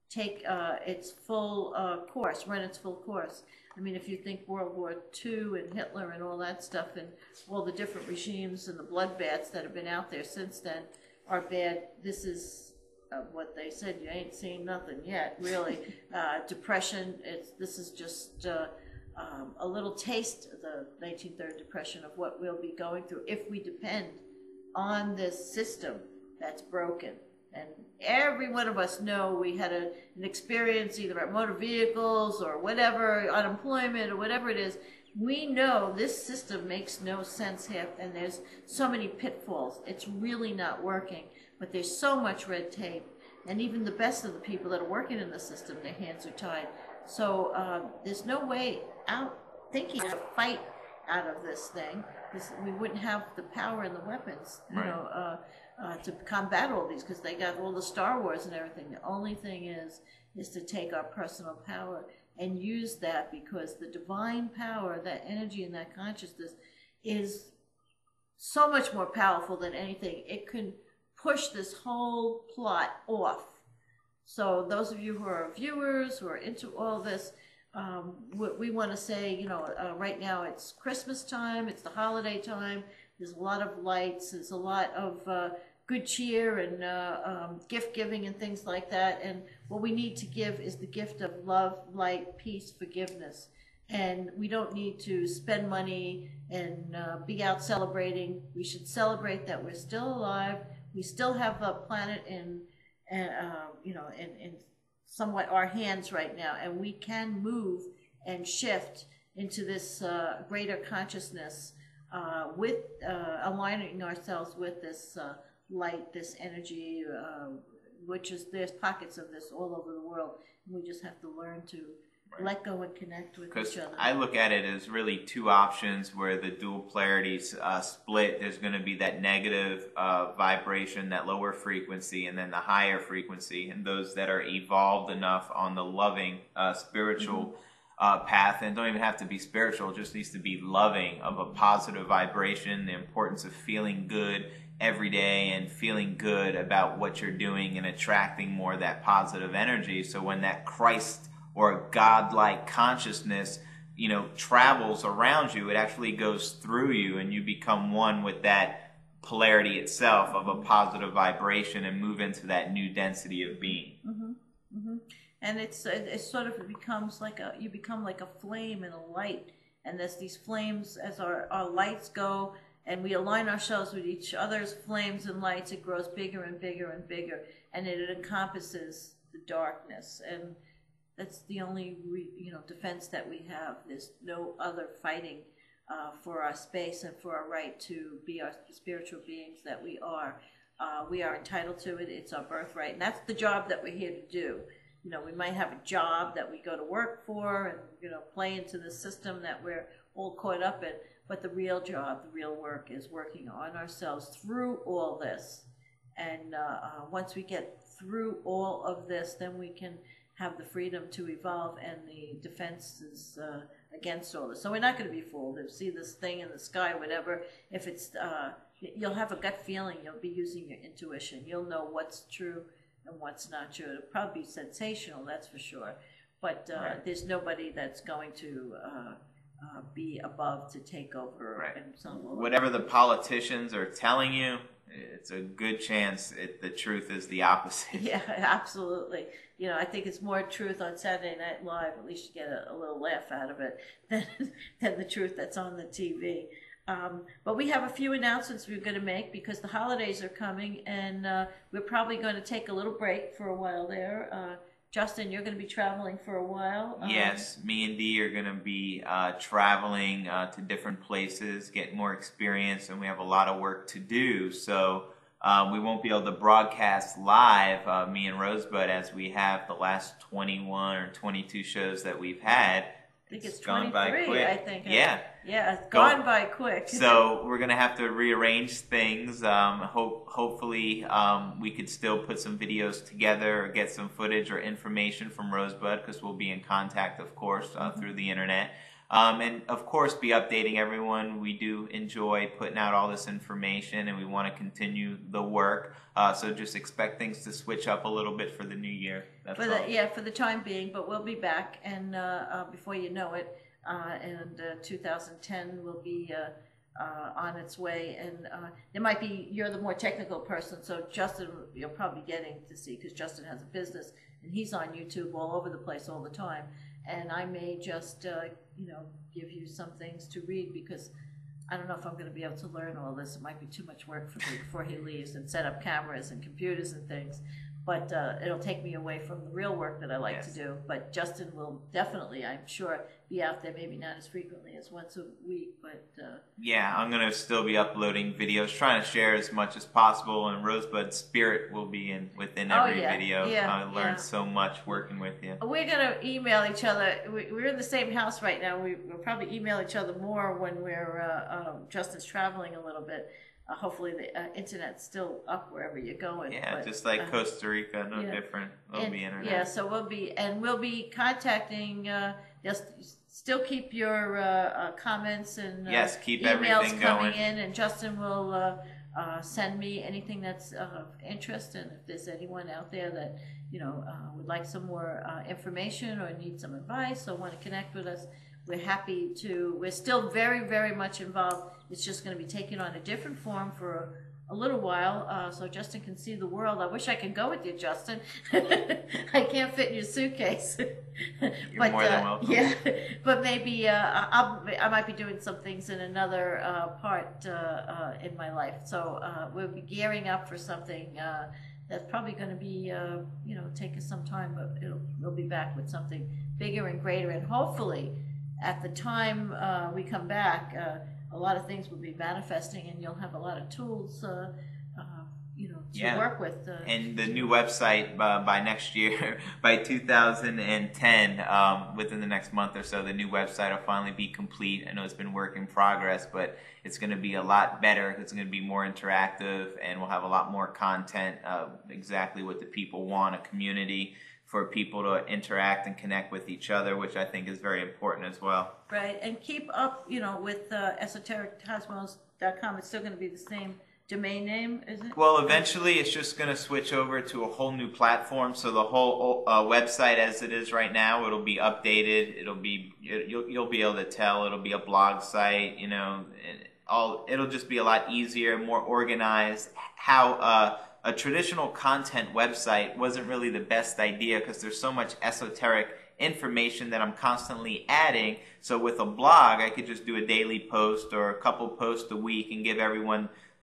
take its full course, run its full course. I mean, if you think World War II and Hitler and all that stuff and all the different regimes and the bloodbaths that have been out there since then are bad, this is what they said, you ain't seen nothing yet, really. Depression, this is just a little taste of the 1930 Depression of what we'll be going through if we depend on this system that's broken. And every one of us know we had an experience either at motor vehicles or whatever, unemployment or whatever it is. We know this system makes no sense here, and there's so many pitfalls. It's really not working, but there's so much red tape. And even the best of the people that are working in the system, their hands are tied. So there's no way out thinking to fight out of this thing, because we wouldn't have the power and the weapons, you know, to combat all these, because they got all the Star Wars and everything. The only thing is to take our personal power and use that, because the divine power, that energy and that consciousness is so much more powerful than anything. It can push this whole plot off. So those of you who are viewers, who are into all this, we want to say, you know, right now it's Christmas time, it's the holiday time, there's a lot of lights, there's a lot of good cheer and gift giving and things like that. And what we need to give is the gift of love, light, peace, forgiveness. And we don't need to spend money and be out celebrating. We should celebrate that we're still alive. We still have a planet in somewhat our hands right now, and we can move and shift into this greater consciousness with aligning ourselves with this light, this energy, which is, there's pockets of this all over the world. We just have to learn to let go and connect with each other. I look at it as really two options where the dual polarities split. There's going to be that negative vibration, that lower frequency, and then the higher frequency. And those that are evolved enough on the loving spiritual path, and don't even have to be spiritual, just needs to be loving, of a positive vibration, the importance of feeling good every day and feeling good about what you're doing and attracting more of that positive energy. So when that Christ or godlike consciousness, you know, travels around you, it actually goes through you, and you become one with that polarity itself of a positive vibration and move into that new density of being. And it sort of becomes like you become like a flame and a light, and as these flames, as our lights go, and we align ourselves with each other's flames and lights, it grows bigger and bigger and bigger, and it encompasses the darkness. And that's the only defense that we have. There's no other fighting for our space and for our right to be our spiritual beings that we are. We are entitled to it. It's our birthright, and that's the job that we're here to do. You know, we might have a job that we go to work for and, you know, play into the system that we're all caught up in, but the real job, the real work is working on ourselves through all this. And once we get through all of this, then we can have the freedom to evolve, and the defenses against all this. So we're not going to be fooled. If you see this thing in the sky, whatever, if it's, you'll have a gut feeling. You'll be using your intuition. You'll know what's true and what's not true. It'll probably be sensational, that's for sure. But there's nobody that's going to be above to take over. And whatever the politicians are telling you, it's a good chance the truth is the opposite. Yeah, absolutely. You know, I think it's more truth on Saturday Night Live. At least you get a little laugh out of it than the truth that's on the TV. But we have a few announcements we're going to make, because the holidays are coming, and we're probably going to take a little break for a while there. Justin, you're going to be traveling for a while. Yes, me and Dee are going to be traveling to different places, get more experience, and we have a lot of work to do. So we won't be able to broadcast live, me and Rosebud, as we have the last 21 or 22 shows that we've had. I think it's 23, I think. Yeah. Yeah, it's gone by quick. So we're going to have to rearrange things. Hopefully we could still put some videos together or get some footage or information from Rosebud, because we'll be in contact, of course, through the internet. And of course, be updating everyone. We do enjoy putting out all this information, and we want to continue the work. So just expect things to switch up a little bit for the new year. That's all. Yeah, for the time being, but we'll be back, and before you know it, and 2010 will be on its way, and there might be, you're the more technical person, so Justin, you're probably getting to see, because Justin has a business, and he's on YouTube all over the place all the time, and I may just, you know, give you some things to read, because I don't know if I'm going to be able to learn all this. It might be too much work for me before he leaves, and set up cameras and computers and things. But it'll take me away from the real work that I like to do. But Justin will definitely, I'm sure, be out there, maybe not as frequently as once a week, but... yeah, I'm going to still be uploading videos, trying to share as much as possible, and Rosebud's spirit will be within every video. I learned so much working with you. We're going to email each other. We're in the same house right now. We'll probably email each other more when we're Justin's traveling a little bit. Hopefully the internet's still up wherever you're going. Yeah, but, just like Costa Rica, no different. There'll be internet. Yeah, so we'll be contacting. Just still keep your comments and keep emails everything coming going in, and Justin will send me anything that's of interest. And if there's anyone out there that would like some more information or need some advice or want to connect with us, we're happy to. We're still very, very much involved. It's just going to be taken on a different form for a little while, so Justin can see the world. I wish I could go with you, Justin. I can't fit in your suitcase. You're more than welcome. Yeah, but maybe I might be doing some things in another part in my life. So we'll be gearing up for something that's probably going to be, take us some time, but we'll be back with something bigger and greater, and hopefully at the time we come back, a lot of things will be manifesting, and you'll have a lot of tools, to work with. And the new website by next year, by 2010, within the next month or so, the new website will finally be complete. I know it's been work in progress, but it's going to be a lot better. It's going to be more interactive, and we'll have a lot more content, exactly what the people want, a community for people to interact and connect with each other, which I think is very important as well. Right, and keep up, with esotericcosmos.com. It's still going to be the same domain name, is it? Well, eventually it's just going to switch over to a whole new platform. So the whole website as it is right now, it'll be updated. It'll be you'll be able to tell. It'll be a blog site. It'll just be a lot easier, more organized. How a traditional content website wasn't really the best idea, because there's so much esoteric information that I'm constantly adding. So with a blog, I could just do a daily post or a couple posts a week and give everyone